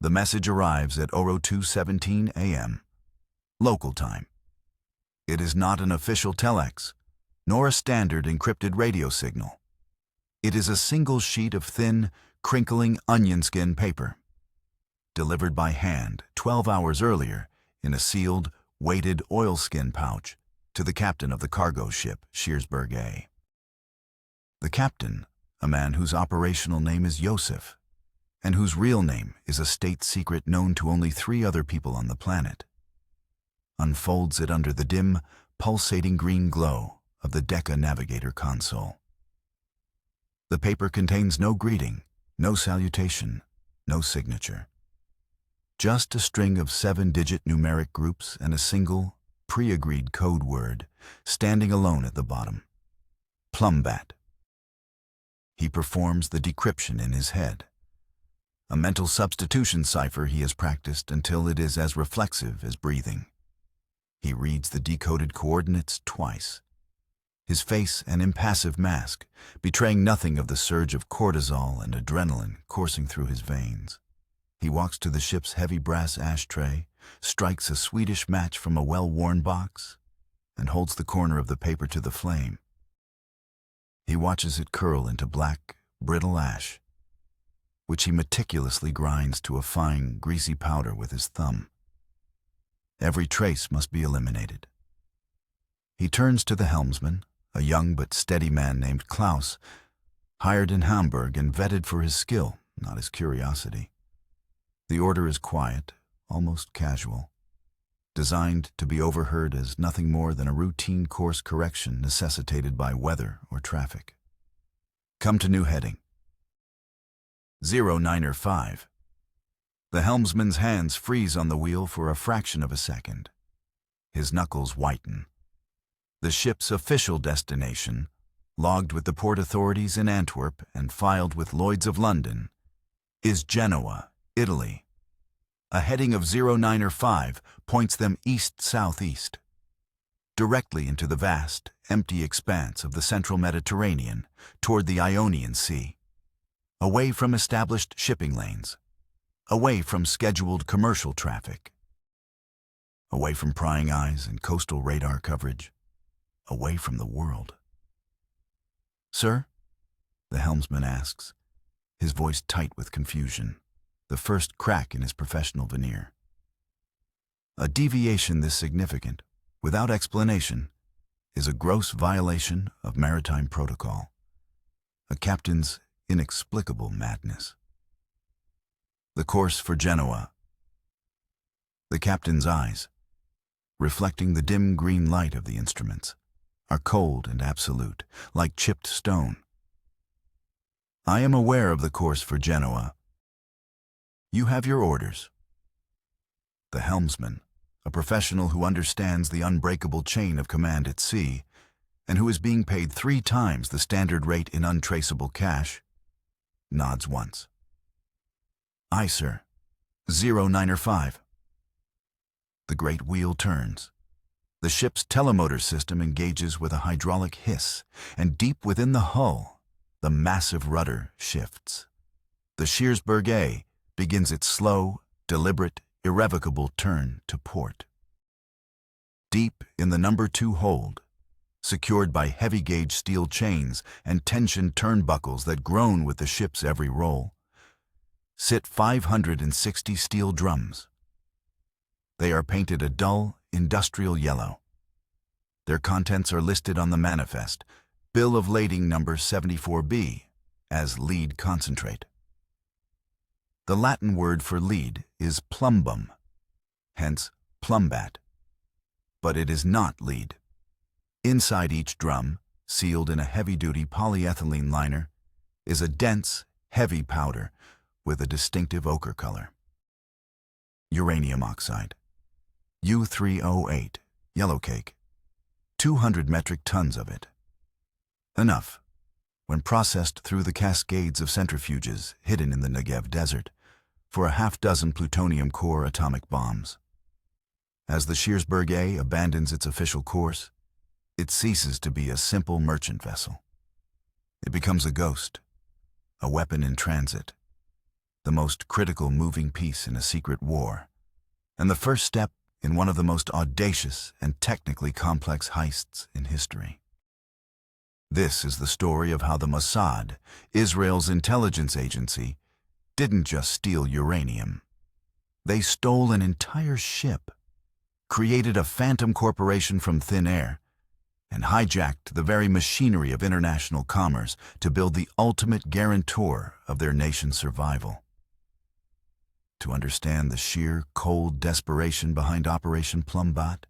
The message arrives at 02:17 a.m. local time. It is not an official telex, nor a standard encrypted radio signal. It is a single sheet of thin, crinkling onion skin paper, delivered by hand 12 hours earlier in a sealed, weighted oilskin pouch to the captain of the cargo ship Shearsburg A. The captain, a man whose operational name is Yosef, and whose real name is a state secret known to only 3 other people on the planet, unfolds it under the dim, pulsating green glow of the Decca Navigator console. The paper contains no greeting, no salutation, no signature. Just a string of 7-digit numeric groups and a single, pre-agreed code word standing alone at the bottom. Plumbat. He performs the decryption in his head. A mental substitution cipher he has practiced until it is as reflexive as breathing. He reads the decoded coordinates twice. His face an impassive mask, betraying nothing of the surge of cortisol and adrenaline coursing through his veins. He walks to the ship's heavy brass ashtray, strikes a Swedish match from a well-worn box, and holds the corner of the paper to the flame. He watches it curl into black, brittle ash, which he meticulously grinds to a fine, greasy powder with his thumb. Every trace must be eliminated. He turns to the helmsman, a young but steady man named Klaus, hired in Hamburg and vetted for his skill, not his curiosity. The order is quiet, almost casual, designed to be overheard as nothing more than a routine course correction necessitated by weather or traffic. Come to new heading. 095. The helmsman's hands freeze on the wheel for a fraction of a second. His knuckles whiten. The ship's official destination, logged with the port authorities in Antwerp and filed with Lloyd's of London, is Genoa, Italy. A heading of 095 points them east-southeast, directly into the vast, empty expanse of the central Mediterranean toward the Ionian Sea, away from established shipping lanes, away from scheduled commercial traffic, away from prying eyes and coastal radar coverage, away from the world. "Sir?" the helmsman asks, his voice tight with confusion, the first crack in his professional veneer. A deviation this significant, without explanation, is a gross violation of maritime protocol, a captain's inexplicable madness. The course for Genoa. The captain's eyes, reflecting the dim green light of the instruments, are cold and absolute, like chipped stone. "I am aware of the course for Genoa. You have your orders." The helmsman, a professional who understands the unbreakable chain of command at sea, and who is being paid 3 times the standard rate in untraceable cash, nods once. "Aye, sir. 095. The great wheel turns. The ship's telemotor system engages with a hydraulic hiss, and deep within the hull, the massive rudder shifts. The Shearsburg A begins its slow, deliberate, irrevocable turn to port. Deep in the number 2 hold, secured by heavy-gauge steel chains and tensioned turnbuckles that groan with the ship's every roll, sit 560 steel drums. They are painted a dull, industrial yellow. Their contents are listed on the manifest, bill of lading number 74B, as lead concentrate. The Latin word for lead is plumbum, hence plumbat. But it is not lead. Inside each drum, sealed in a heavy-duty polyethylene liner, is a dense, heavy powder with a distinctive ochre color. Uranium oxide. U3O8, yellow cake. 200 metric tons of it. Enough, when processed through the cascades of centrifuges hidden in the Negev desert, for a half-dozen plutonium core atomic bombs. As the Shearsburg A abandons its official course, it ceases to be a simple merchant vessel. It becomes a ghost, a weapon in transit, the most critical moving piece in a secret war, and the first step in one of the most audacious and technically complex heists in history. This is the story of how the Mossad, Israel's intelligence agency, didn't just steal uranium. They stole an entire ship, created a phantom corporation from thin air, and hijacked the very machinery of international commerce to build the ultimate guarantor of their nation's survival. To understand the sheer, cold desperation behind Operation Plumbat,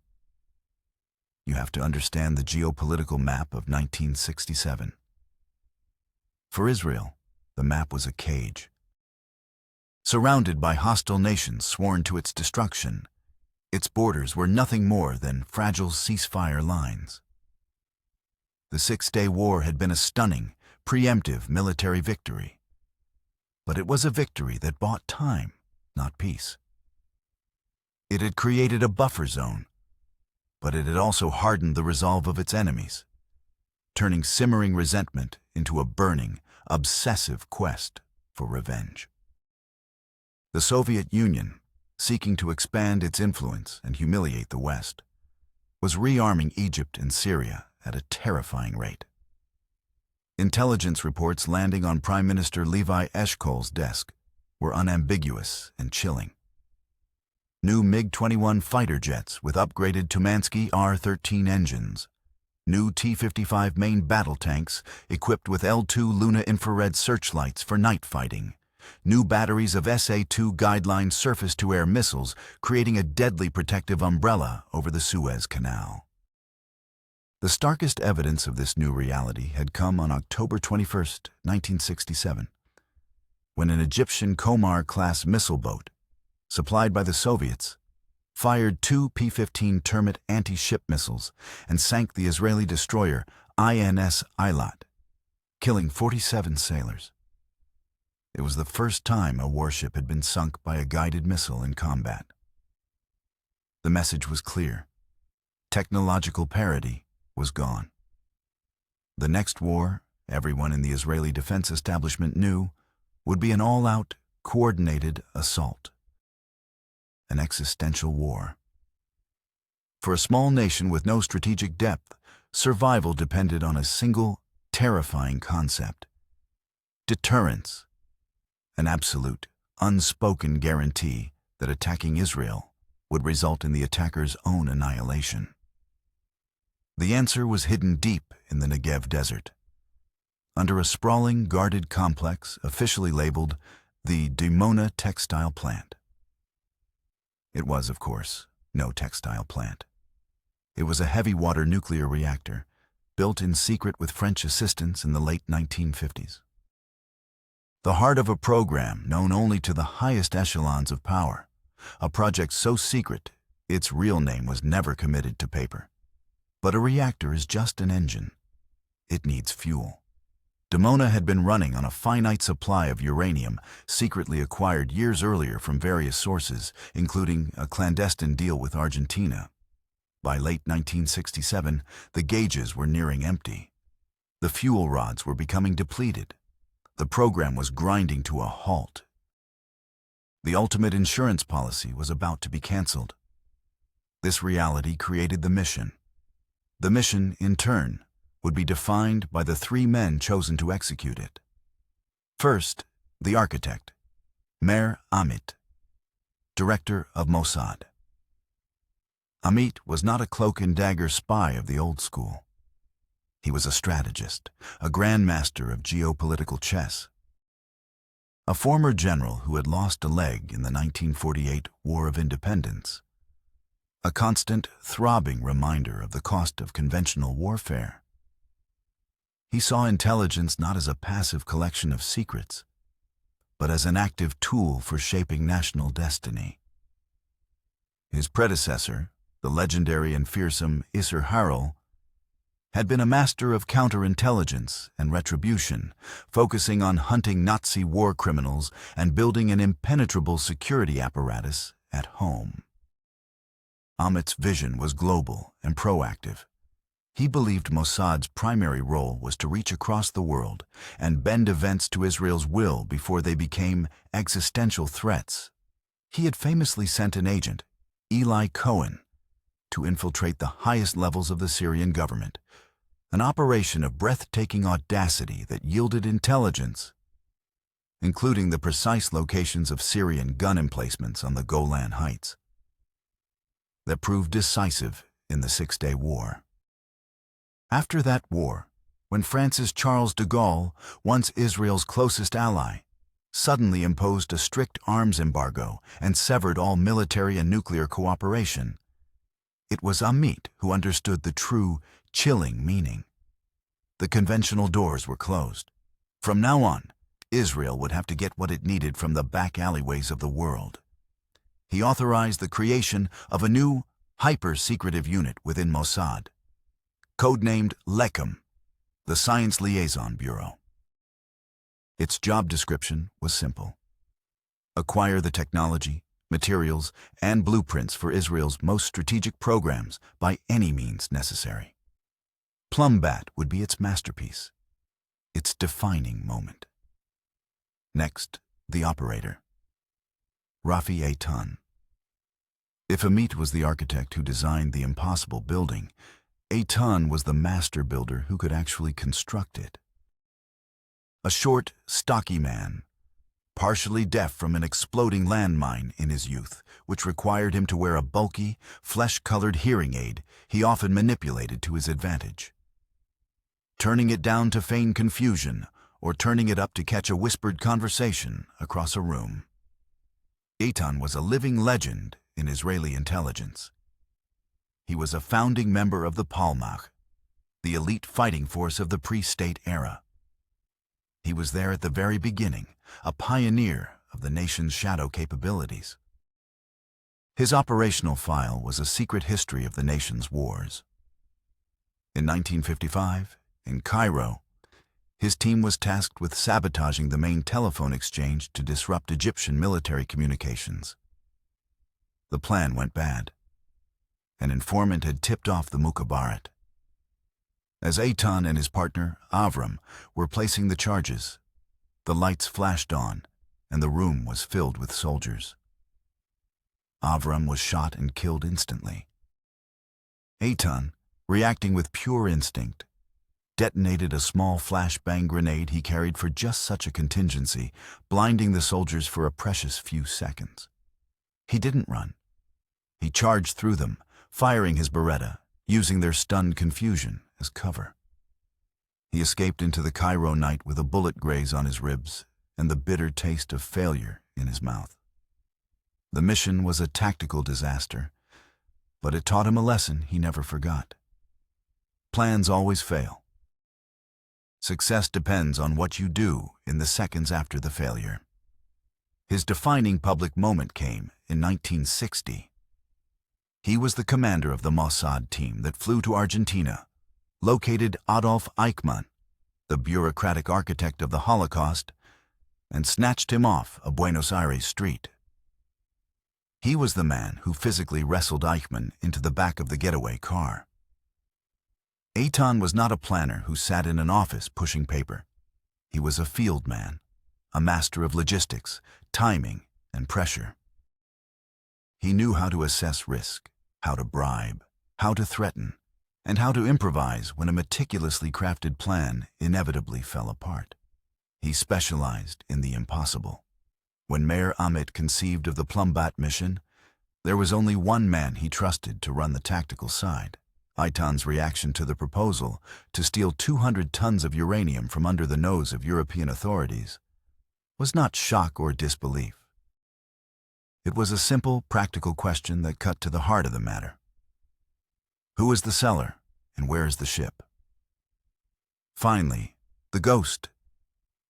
you have to understand the geopolitical map of 1967. For Israel, the map was a cage. Surrounded by hostile nations sworn to its destruction, its borders were nothing more than fragile ceasefire lines. The Six-Day War had been a stunning, preemptive military victory. But it was a victory that bought time, not peace. It had created a buffer zone, but it had also hardened the resolve of its enemies, turning simmering resentment into a burning, obsessive quest for revenge. The Soviet Union, seeking to expand its influence and humiliate the West, was rearming Egypt and Syria at a terrifying rate. Intelligence reports landing on Prime Minister Levi Eshkol's desk were unambiguous and chilling. New MiG-21 fighter jets with upgraded Tumansky R-13 engines, new T-55 main battle tanks equipped with L-2 Luna infrared searchlights for night fighting, new batteries of SA-2 guideline surface-to-air missiles creating a deadly protective umbrella over the Suez Canal. The starkest evidence of this new reality had come on October 21, 1967, when an Egyptian Komar-class missile boat, supplied by the Soviets, fired two P-15 Termit anti-ship missiles and sank the Israeli destroyer INS Eilat, killing 47 sailors. It was the first time a warship had been sunk by a guided missile in combat. The message was clear. Technological parity was gone. The next war, everyone in the Israeli defense establishment knew, would be an all-out, coordinated assault. An existential war. For a small nation with no strategic depth, survival depended on a single, terrifying concept: deterrence. An absolute, unspoken guarantee that attacking Israel would result in the attacker's own annihilation. The answer was hidden deep in the Negev desert, under a sprawling, guarded complex officially labeled the Dimona Textile Plant. It was, of course, no textile plant. It was a heavy-water nuclear reactor, built in secret with French assistance in the late 1950s. The heart of a program known only to the highest echelons of power, a project so secret its real name was never committed to paper. But a reactor is just an engine. It needs fuel. Dimona had been running on a finite supply of uranium secretly acquired years earlier from various sources, including a clandestine deal with Argentina. By late 1967, the gauges were nearing empty. The fuel rods were becoming depleted. The program was grinding to a halt. The ultimate insurance policy was about to be canceled. This reality created the mission. The mission, in turn, would be defined by the three men chosen to execute it. First, the architect, Meir Amit, director of Mossad. Amit was not a cloak-and-dagger spy of the old school. He was a strategist, a grandmaster of geopolitical chess. A former general who had lost a leg in the 1948 War of Independence. A constant, throbbing reminder of the cost of conventional warfare. He saw intelligence not as a passive collection of secrets, but as an active tool for shaping national destiny. His predecessor, the legendary and fearsome Isser Harel, had been a master of counterintelligence and retribution, focusing on hunting Nazi war criminals and building an impenetrable security apparatus at home. Amit's vision was global and proactive. He believed Mossad's primary role was to reach across the world and bend events to Israel's will before they became existential threats. He had famously sent an agent, Eli Cohen, to infiltrate the highest levels of the Syrian government, an operation of breathtaking audacity that yielded intelligence, including the precise locations of Syrian gun emplacements on the Golan Heights, that proved decisive in the Six-Day War. After that war, when France's Charles de Gaulle, once Israel's closest ally, suddenly imposed a strict arms embargo and severed all military and nuclear cooperation, it was Amit who understood the true, chilling meaning. The conventional doors were closed. From now on, Israel would have to get what it needed from the back alleyways of the world. He authorized the creation of a new, hyper-secretive unit within Mossad, codenamed Lechem, the Science Liaison Bureau. Its job description was simple: acquire the technology, materials, and blueprints for Israel's most strategic programs by any means necessary. Plumbat would be its masterpiece, its defining moment. Next, the operator, Rafi Eitan. If Amit was the architect who designed the impossible building, Eitan was the master builder who could actually construct it. A short, stocky man, partially deaf from an exploding landmine in his youth, which required him to wear a bulky, flesh-colored hearing aid he often manipulated to his advantage, turning it down to feign confusion or turning it up to catch a whispered conversation across a room. Eitan was a living legend in Israeli intelligence. He was a founding member of the Palmach, the elite fighting force of the pre-state era. He was there at the very beginning, a pioneer of the nation's shadow capabilities. His operational file was a secret history of the nation's wars. In 1955, in Cairo, his team was tasked with sabotaging the main telephone exchange to disrupt Egyptian military communications. The plan went bad. An informant had tipped off the Mukhabarat. As Eitan and his partner, Avram, were placing the charges, the lights flashed on and the room was filled with soldiers. Avram was shot and killed instantly. Eitan, reacting with pure instinct, detonated a small flashbang grenade he carried for just such a contingency, blinding the soldiers for a precious few seconds. He didn't run. He charged through them, firing his Beretta, using their stunned confusion as cover. He escaped into the Cairo night with a bullet graze on his ribs and the bitter taste of failure in his mouth. The mission was a tactical disaster, but it taught him a lesson he never forgot. Plans always fail. Success depends on what you do in the seconds after the failure. His defining public moment came in 1960. He was the commander of the Mossad team that flew to Argentina, located Adolf Eichmann, the bureaucratic architect of the Holocaust, and snatched him off a Buenos Aires street. He was the man who physically wrestled Eichmann into the back of the getaway car. Eitan was not a planner who sat in an office pushing paper. He was a field man, a master of logistics, timing, and pressure. He knew how to assess risk, how to bribe, how to threaten, and how to improvise when a meticulously crafted plan inevitably fell apart. He specialized in the impossible. When Mayor Amit conceived of the Plumbat mission, there was only one man he trusted to run the tactical side. Eitan's reaction to the proposal to steal 200 tons of uranium from under the nose of European authorities was not shock or disbelief. It was a simple, practical question that cut to the heart of the matter. Who is the seller, and where is the ship? Finally, the ghost,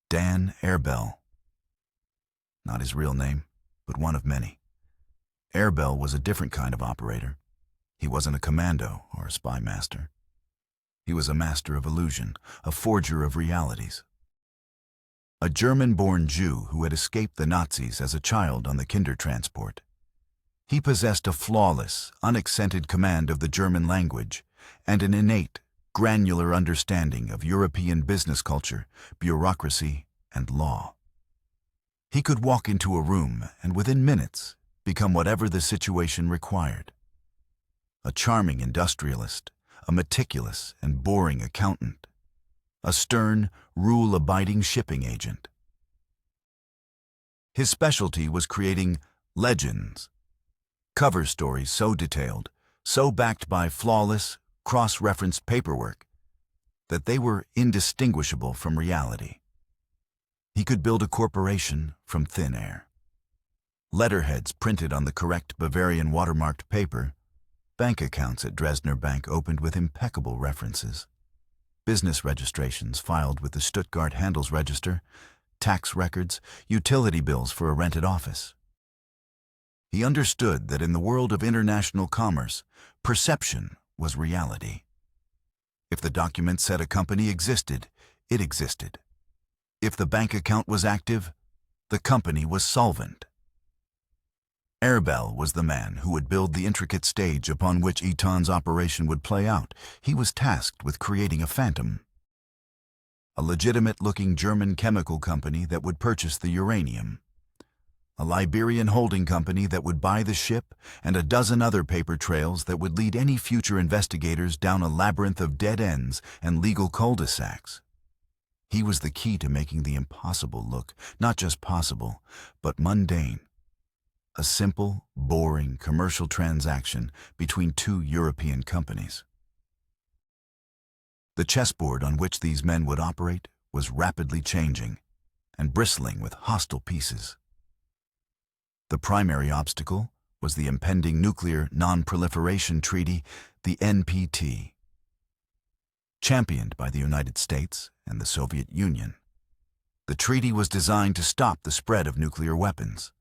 Dan Airbell. Not his real name, but one of many. Airbell was a different kind of operator. He wasn't a commando or a spy master. He was a master of illusion, a forger of realities. A German-born Jew who had escaped the Nazis as a child on the Kindertransport. He possessed a flawless, unaccented command of the German language and an innate, granular understanding of European business culture, bureaucracy, and law. He could walk into a room and within minutes become whatever the situation required. A charming industrialist, a meticulous and boring accountant, a stern, rule-abiding shipping agent. His specialty was creating legends, cover stories so detailed, so backed by flawless, cross-referenced paperwork, that they were indistinguishable from reality. He could build a corporation from thin air. Letterheads printed on the correct Bavarian watermarked paper, bank accounts at Dresdner Bank opened with impeccable references, business registrations filed with the Stuttgart Handelsregister, tax records, utility bills for a rented office. He understood that in the world of international commerce, perception was reality. If the document said a company existed, it existed. If the bank account was active, the company was solvent. Airbel was the man who would build the intricate stage upon which Eton's operation would play out. He was tasked with creating a phantom, a legitimate-looking German chemical company that would purchase the uranium, a Liberian holding company that would buy the ship, and a dozen other paper trails that would lead any future investigators down a labyrinth of dead ends and legal cul-de-sacs. He was the key to making the impossible look not just possible, but mundane. A simple, boring commercial transaction between two European companies. The chessboard on which these men would operate was rapidly changing and bristling with hostile pieces. The primary obstacle was the impending Nuclear Non-Proliferation Treaty, the NPT. Championed by the United States and the Soviet Union, the treaty was designed to stop the spread of nuclear weapons.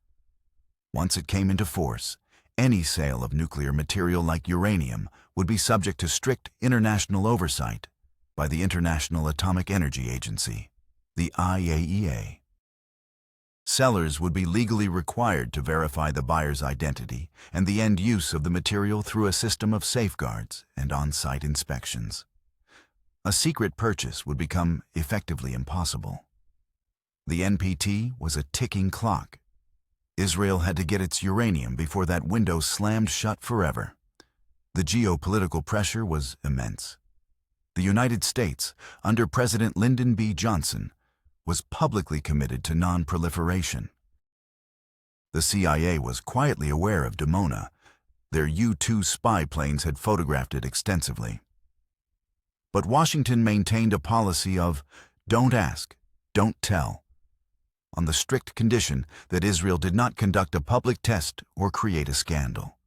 Once it came into force, any sale of nuclear material like uranium would be subject to strict international oversight by the International Atomic Energy Agency, the IAEA. Sellers would be legally required to verify the buyer's identity and the end use of the material through a system of safeguards and on-site inspections. A secret purchase would become effectively impossible. The NPT was a ticking clock. Israel had to get its uranium before that window slammed shut forever. The geopolitical pressure was immense. The United States, under President Lyndon B. Johnson, was publicly committed to non-proliferation. The CIA was quietly aware of Dimona. Their U-2 spy planes had photographed it extensively. But Washington maintained a policy of don't ask, don't tell, on the strict condition that Israel did not conduct a public test or create a scandal.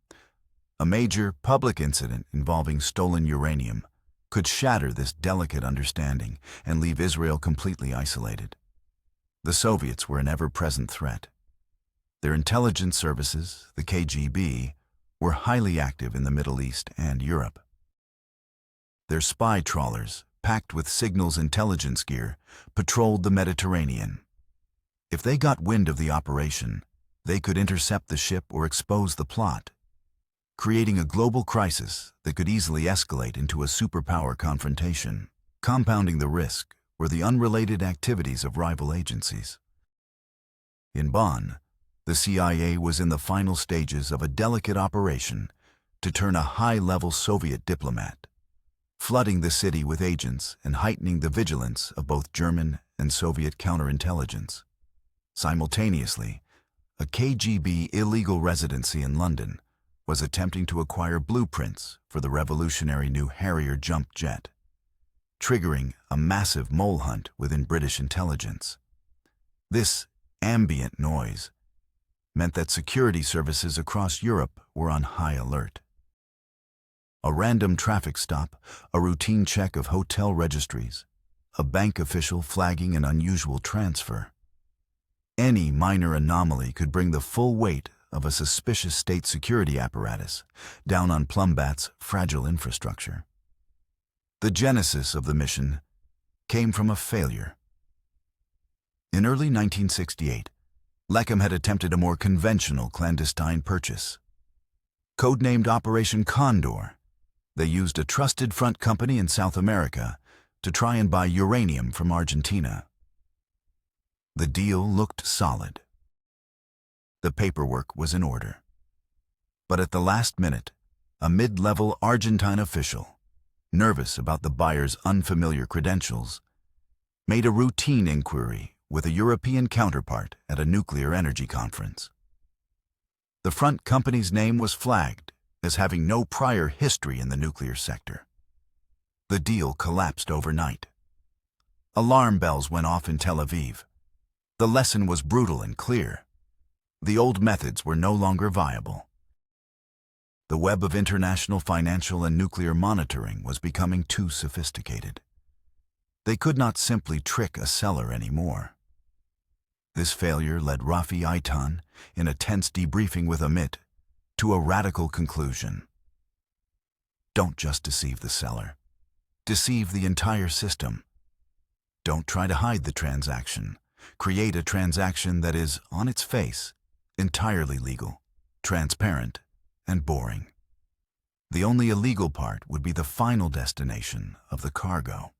A major public incident involving stolen uranium could shatter this delicate understanding and leave Israel completely isolated. The Soviets were an ever-present threat. Their intelligence services, the KGB, were highly active in the Middle East and Europe. Their spy trawlers, packed with signals intelligence gear, patrolled the Mediterranean. If they got wind of the operation, they could intercept the ship or expose the plot, creating a global crisis that could easily escalate into a superpower confrontation. Compounding the risk were the unrelated activities of rival agencies. In Bonn, the CIA was in the final stages of a delicate operation to turn a high-level Soviet diplomat, flooding the city with agents and heightening the vigilance of both German and Soviet counterintelligence. Simultaneously, a KGB illegal residency in London was attempting to acquire blueprints for the revolutionary new Harrier jump jet, triggering a massive mole hunt within British intelligence. This ambient noise meant that security services across Europe were on high alert. A random traffic stop, a routine check of hotel registries, a bank official flagging an unusual transfer. Any minor anomaly could bring the full weight of a suspicious state security apparatus down on Plumbat's fragile infrastructure. The genesis of the mission came from a failure. In early 1968, Leckham had attempted a more conventional clandestine purchase. Codenamed Operation Condor, They used a trusted front company in South America to try and buy uranium from Argentina. The deal looked solid. The paperwork was in order. But at the last minute, a mid-level Argentine official, nervous about the buyer's unfamiliar credentials, made a routine inquiry with a European counterpart at a nuclear energy conference. The front company's name was flagged as having no prior history in the nuclear sector. The deal collapsed overnight. Alarm bells went off in Tel Aviv. The lesson was brutal and clear. The old methods were no longer viable. The web of international financial and nuclear monitoring was becoming too sophisticated. They could not simply trick a seller anymore. This failure led Rafi Eitan, in a tense debriefing with Amit, to a radical conclusion. Don't just deceive the seller. Deceive the entire system. Don't try to hide the transaction. Create a transaction that is, on its face, entirely legal, transparent, and boring. The only illegal part would be the final destination of the cargo.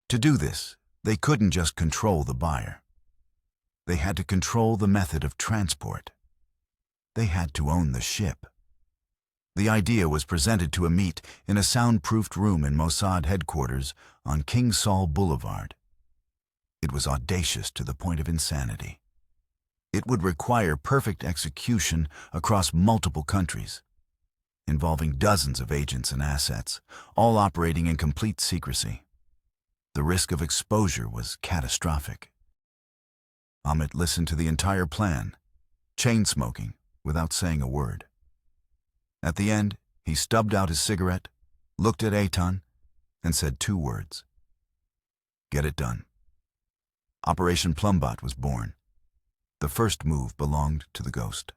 To do this, they couldn't just control the buyer. They had to control the method of transport. They had to own the ship. The idea was presented to Amit in a soundproofed room in Mossad headquarters on King Saul Boulevard. It was audacious to the point of insanity. It would require perfect execution across multiple countries, involving dozens of agents and assets, all operating in complete secrecy. The risk of exposure was catastrophic. Amit listened to the entire plan, chain-smoking, without saying a word. At the end, he stubbed out his cigarette, looked at Eitan, and said 2 words. Get it done. Operation Plumbot was born. The first move belonged to the Ghost.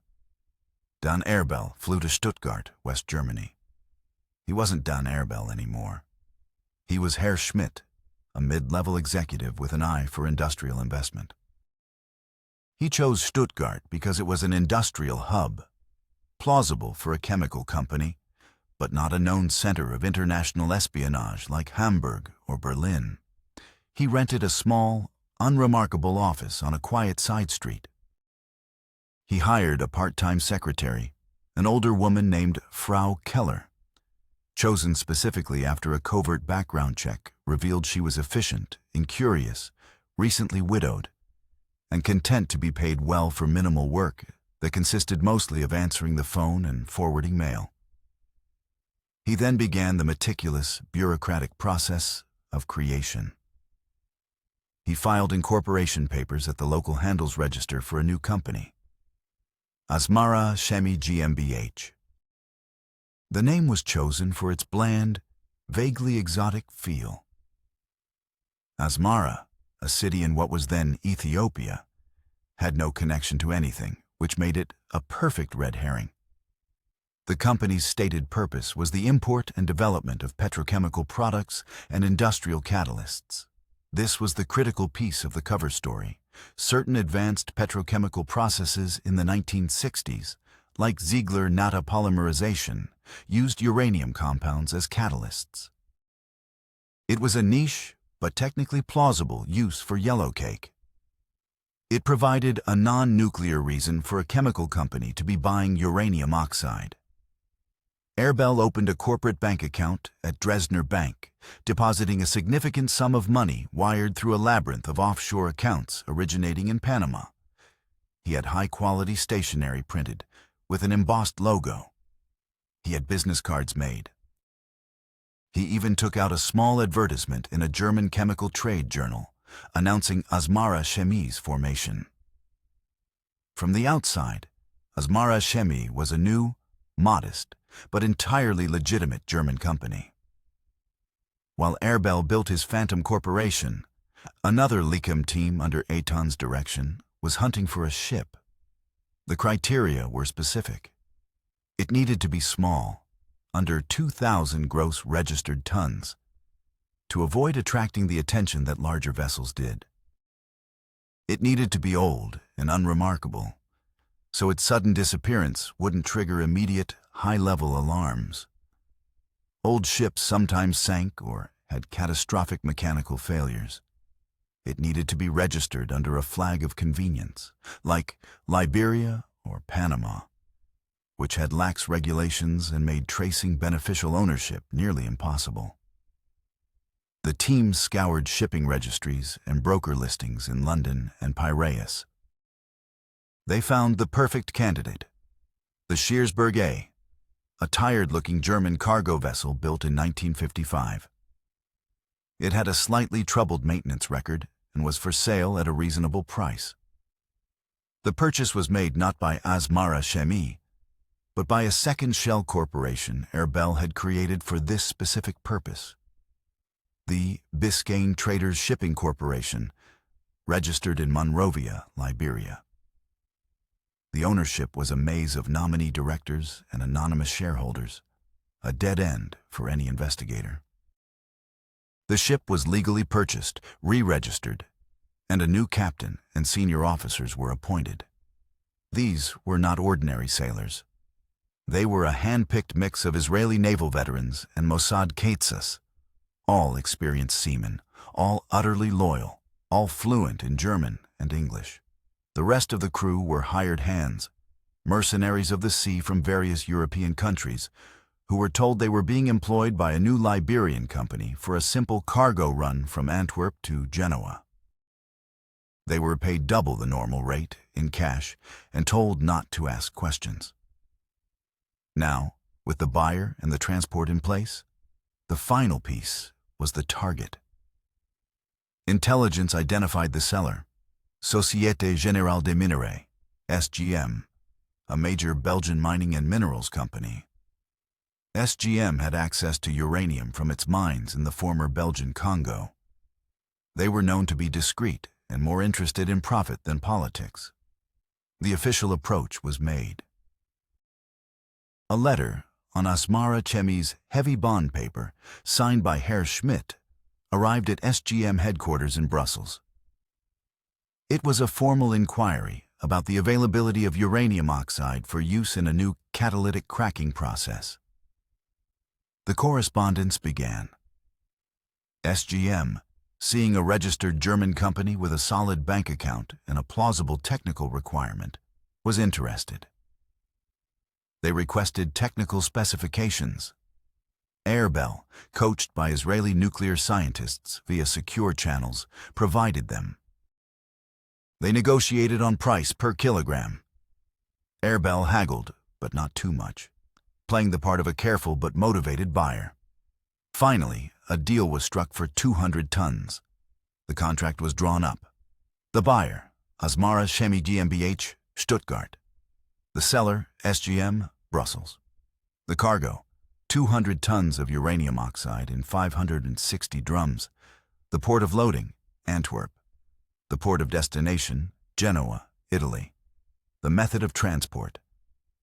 Dan Erbel flew to Stuttgart, West Germany. He wasn't Dan Erbel anymore. He was Herr Schmidt, a mid-level executive with an eye for industrial investment. He chose Stuttgart because it was an industrial hub, plausible for a chemical company, but not a known center of international espionage like Hamburg or Berlin. He rented a small, unremarkable office on a quiet side street. He hired a part-time secretary, an older woman named Frau Keller, chosen specifically after a covert background check revealed she was efficient, incurious, recently widowed, and content to be paid well for minimal work that consisted mostly of answering the phone and forwarding mail. He then began the meticulous, bureaucratic process of creation. He filed incorporation papers at the local handels register for a new company, Asmara Chemie GmbH. The name was chosen for its bland, vaguely exotic feel. Asmara, a city in what was then Ethiopia, had no connection to anything, which made it a perfect red herring. The company's stated purpose was the import and development of petrochemical products and industrial catalysts. This was the critical piece of the cover story. Certain advanced petrochemical processes in the 1960s, like Ziegler-Natta polymerization, used uranium compounds as catalysts. It was a niche, but technically plausible use for yellowcake. It provided a non-nuclear reason for a chemical company to be buying uranium oxide. Erbel opened a corporate bank account at Dresdner Bank, depositing a significant sum of money wired through a labyrinth of offshore accounts originating in Panama. He had high-quality stationery printed, with an embossed logo. He had business cards made. He even took out a small advertisement in a German chemical trade journal, announcing Asmara Chemie's formation. From the outside, Asmara Chemie was a new, modest, but entirely legitimate German company. While Erbel built his Phantom Corporation, another Lichem team under Eitan's direction was hunting for a ship. The criteria were specific. It needed to be small, under 2,000 gross registered tons, to avoid attracting the attention that larger vessels did. It needed to be old and unremarkable, so its sudden disappearance wouldn't trigger immediate, high-level alarms. Old ships sometimes sank or had catastrophic mechanical failures. It needed to be registered under a flag of convenience, like Liberia or Panama, which had lax regulations and made tracing beneficial ownership nearly impossible. The team scoured shipping registries and broker listings in London and Piraeus. They found the perfect candidate, the Scheersburg A, a tired-looking German cargo vessel built in 1955. It had a slightly troubled maintenance record and was for sale at a reasonable price. The purchase was made not by Asmara Chemie, but by a second shell corporation Airbel had created for this specific purpose. The Biscayne Traders Shipping Corporation, registered in Monrovia, Liberia. The ownership was a maze of nominee directors and anonymous shareholders, a dead end for any investigator. The ship was legally purchased, re-registered, and a new captain and senior officers were appointed. These were not ordinary sailors. They were a hand-picked mix of Israeli naval veterans and Mossad Katsas, all experienced seamen, all utterly loyal, all fluent in German and English. The rest of the crew were hired hands, mercenaries of the sea from various European countries, who were told they were being employed by a new Liberian company for a simple cargo run from Antwerp to Genoa. They were paid double the normal rate in cash and told not to ask questions. Now, with the buyer and the transport in place, the final piece was the target. Intelligence identified the seller, Société Générale des Minerais, SGM, a major Belgian mining and minerals company. SGM had access to uranium from its mines in the former Belgian Congo. They were known to be discreet and more interested in profit than politics. The official approach was made. A letter on Asmara Chemie's heavy bond paper, signed by Herr Schmidt, arrived at SGM headquarters in Brussels. It was a formal inquiry about the availability of uranium oxide for use in a new catalytic cracking process. The correspondence began. SGM, seeing a registered German company with a solid bank account and a plausible technical requirement, was interested. They requested technical specifications. Airbel, coached by Israeli nuclear scientists via secure channels, provided them. They negotiated on price per kilogram. Airbel haggled, but not too much, playing the part of a careful but motivated buyer. Finally, a deal was struck for 200 tons. The contract was drawn up. The buyer, Asmara Chemie GmbH, Stuttgart. The seller, SGM, Brussels. The cargo, 200 tons of uranium oxide in 560 drums. The port of loading, Antwerp. The port of destination, Genoa, Italy. The method of transport,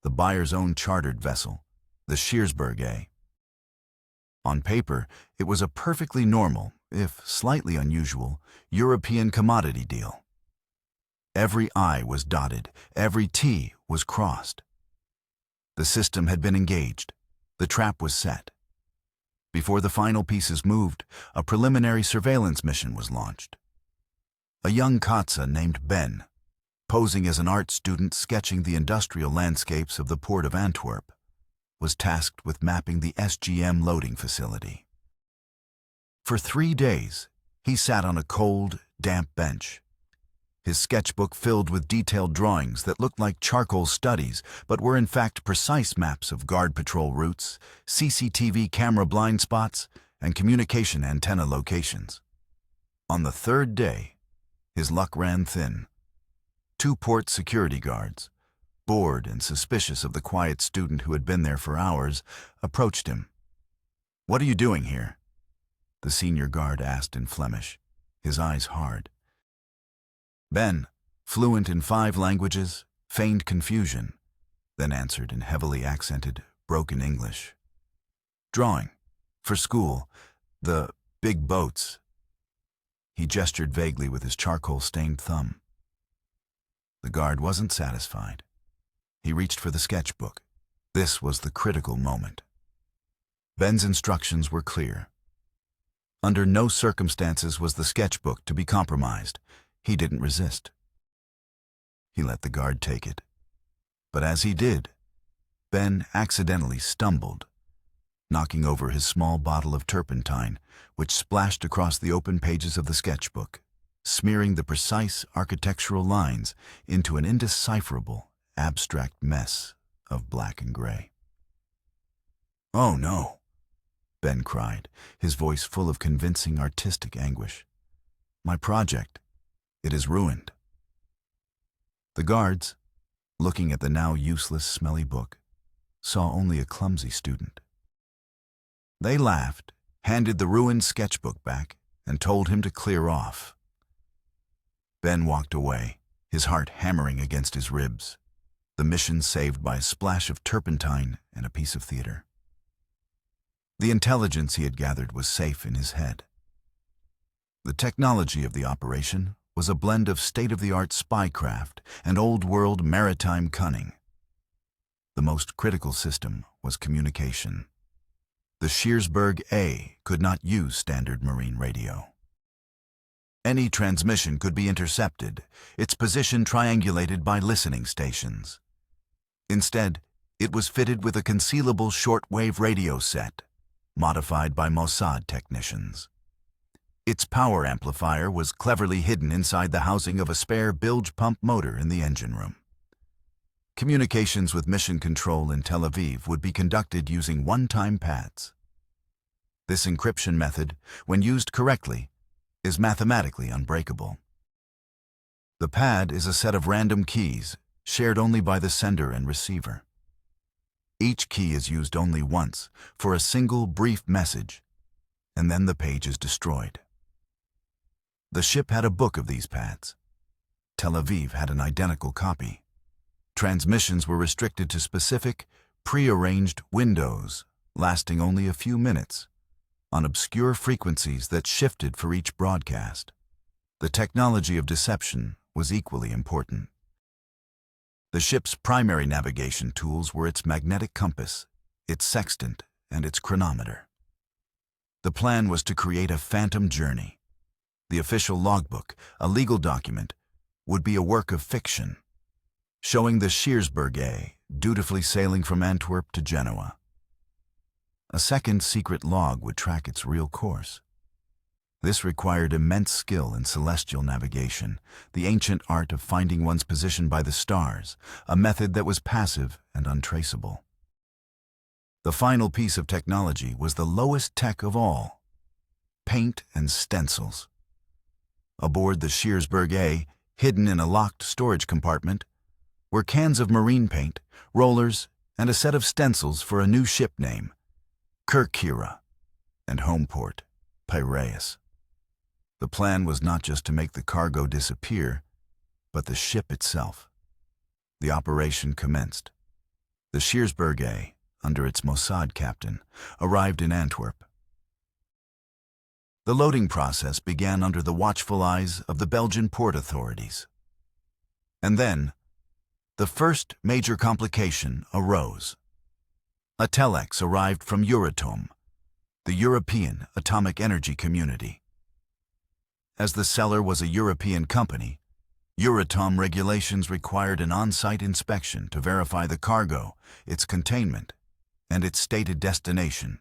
the buyer's own chartered vessel, the Scheersburg A. On paper, it was a perfectly normal, if slightly unusual, European commodity deal. Every I was dotted, every T was crossed. The system had been engaged. The trap was set. Before the final pieces moved, a preliminary surveillance mission was launched. A young Katsa named Ben, posing as an art student sketching the industrial landscapes of the port of Antwerp, was tasked with mapping the SGM loading facility. For 3 days, he sat on a cold, damp bench, his sketchbook filled with detailed drawings that looked like charcoal studies but were in fact precise maps of guard patrol routes, CCTV camera blind spots, and communication antenna locations. On the 3rd day, his luck ran thin. 2 port security guards, bored and suspicious of the quiet student who had been there for hours, approached him. "What are you doing here?" the senior guard asked in Flemish, his eyes hard. Ben, fluent in 5 languages, feigned confusion, then answered in heavily accented, broken English. "Drawing. For school. The big boats." He gestured vaguely with his charcoal-stained thumb. The guard wasn't satisfied. He reached for the sketchbook. This was the critical moment. Ben's instructions were clear. Under no circumstances was the sketchbook to be compromised. He didn't resist. He let the guard take it. But as he did, Ben accidentally stumbled, knocking over his small bottle of turpentine, which splashed across the open pages of the sketchbook, smearing the precise architectural lines into an indecipherable, abstract mess of black and gray. "Oh no," Ben cried, his voice full of convincing artistic anguish. "My project, it is ruined." The guards, looking at the now useless, smelly book, saw only a clumsy student. They laughed, handed the ruined sketchbook back, and told him to clear off. Ben walked away, his heart hammering against his ribs, the mission saved by a splash of turpentine and a piece of theater. The intelligence he had gathered was safe in his head. The technology of the operation was a blend of state-of-the-art spycraft and old-world maritime cunning. The most critical system was communication. The Shearsburg A could not use standard marine radio. Any transmission could be intercepted, its position triangulated by listening stations. Instead, it was fitted with a concealable shortwave radio set, modified by Mossad technicians. Its power amplifier was cleverly hidden inside the housing of a spare bilge pump motor in the engine room. Communications with Mission Control in Tel Aviv would be conducted using one-time pads. This encryption method, when used correctly, is mathematically unbreakable. The pad is a set of random keys, shared only by the sender and receiver. Each key is used only once, for a single brief message, and then the page is destroyed. The ship had a book of these pads. Tel Aviv had an identical copy. Transmissions were restricted to specific, pre-arranged windows, lasting only a few minutes, on obscure frequencies that shifted for each broadcast. The technology of deception was equally important. The ship's primary navigation tools were its magnetic compass, its sextant, and its chronometer. The plan was to create a phantom journey. The official logbook, a legal document, would be a work of fiction, showing the Shearsburg A dutifully sailing from Antwerp to Genoa. A second secret log would track its real course. This required immense skill in celestial navigation, the ancient art of finding one's position by the stars, a method that was passive and untraceable. The final piece of technology was the lowest tech of all: paint and stencils. Aboard the Shearsburg A, hidden in a locked storage compartment, were cans of marine paint, rollers, and a set of stencils for a new ship name, Kerkyra, and home port, Piraeus. The plan was not just to make the cargo disappear, but the ship itself. The operation commenced. The Shearsburg A, under its Mossad captain, arrived in Antwerp. The loading process began under the watchful eyes of the Belgian port authorities. And then, the first major complication arose. A telex arrived from Euratom, the European Atomic Energy Community. As the seller was a European company, Euratom regulations required an on-site inspection to verify the cargo, its containment, and its stated destination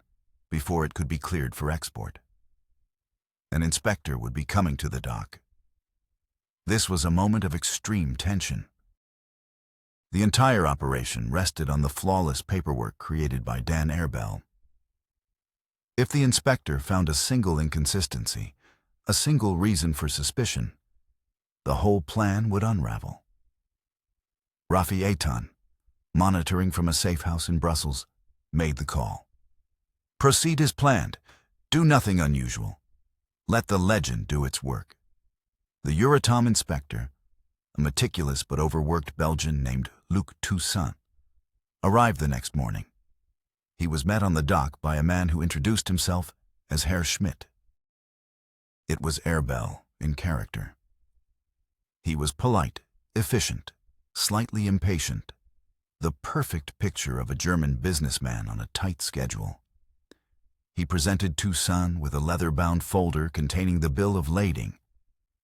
before it could be cleared for export. An inspector would be coming to the dock. This was a moment of extreme tension. The entire operation rested on the flawless paperwork created by Dan Airbell. If the inspector found a single inconsistency, a single reason for suspicion, the whole plan would unravel. Rafi Eitan, monitoring from a safe house in Brussels, made the call. "Proceed as planned. Do nothing unusual. Let the legend do its work." The Euratom inspector, a meticulous but overworked Belgian named Luc Toussaint, arrived the next morning. He was met on the dock by a man who introduced himself as Herr Schmidt. It was Airbell in character. He was polite, efficient, slightly impatient, the perfect picture of a German businessman on a tight schedule. He presented Toussaint with a leather-bound folder containing the bill of lading,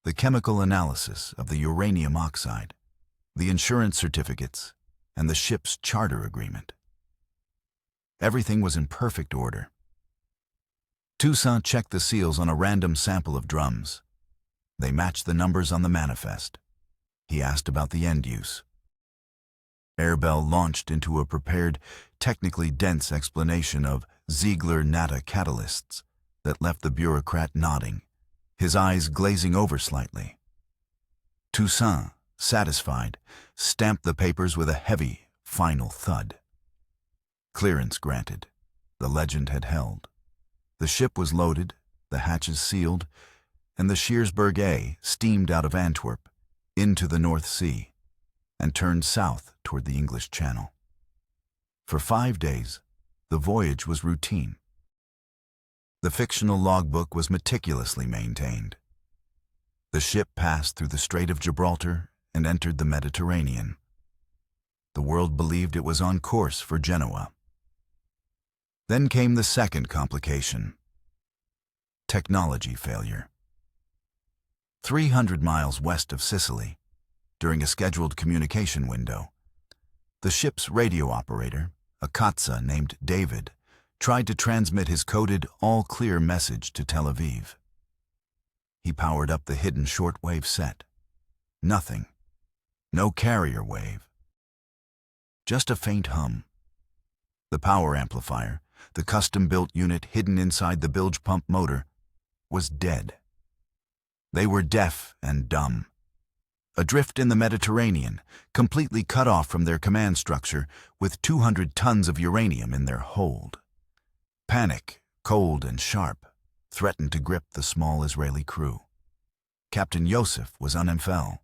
the chemical analysis of the uranium oxide, the insurance certificates, and the ship's charter agreement. Everything was in perfect order. Toussaint checked the seals on a random sample of drums. They matched the numbers on the manifest. He asked about the end use. Airbell launched into a prepared, technically dense explanation of Ziegler-Natta catalysts that left the bureaucrat nodding, his eyes glazing over slightly. Toussaint, satisfied, stamped the papers with a heavy, final thud. Clearance granted. The legend had held. The ship was loaded, the hatches sealed, and the Scheersburg A steamed out of Antwerp into the North Sea and turned south toward the English Channel. For 5 days, the voyage was routine. The fictional logbook was meticulously maintained. The ship passed through the Strait of Gibraltar and entered the Mediterranean. The world believed it was on course for Genoa. Then came the second complication: technology failure. 300 miles west of Sicily, during a scheduled communication window, the ship's radio operator, a Katza named David, tried to transmit his coded all-clear message to Tel Aviv. He powered up the hidden shortwave set. Nothing. No carrier wave. Just a faint hum. The power amplifier, the custom-built unit hidden inside the bilge pump motor, was dead. They were deaf and dumb. Adrift in the Mediterranean, completely cut off from their command structure, with 200 tons of uranium in their hold. Panic, cold and sharp, threatened to grip the small Israeli crew. Captain Yosef was unimfel.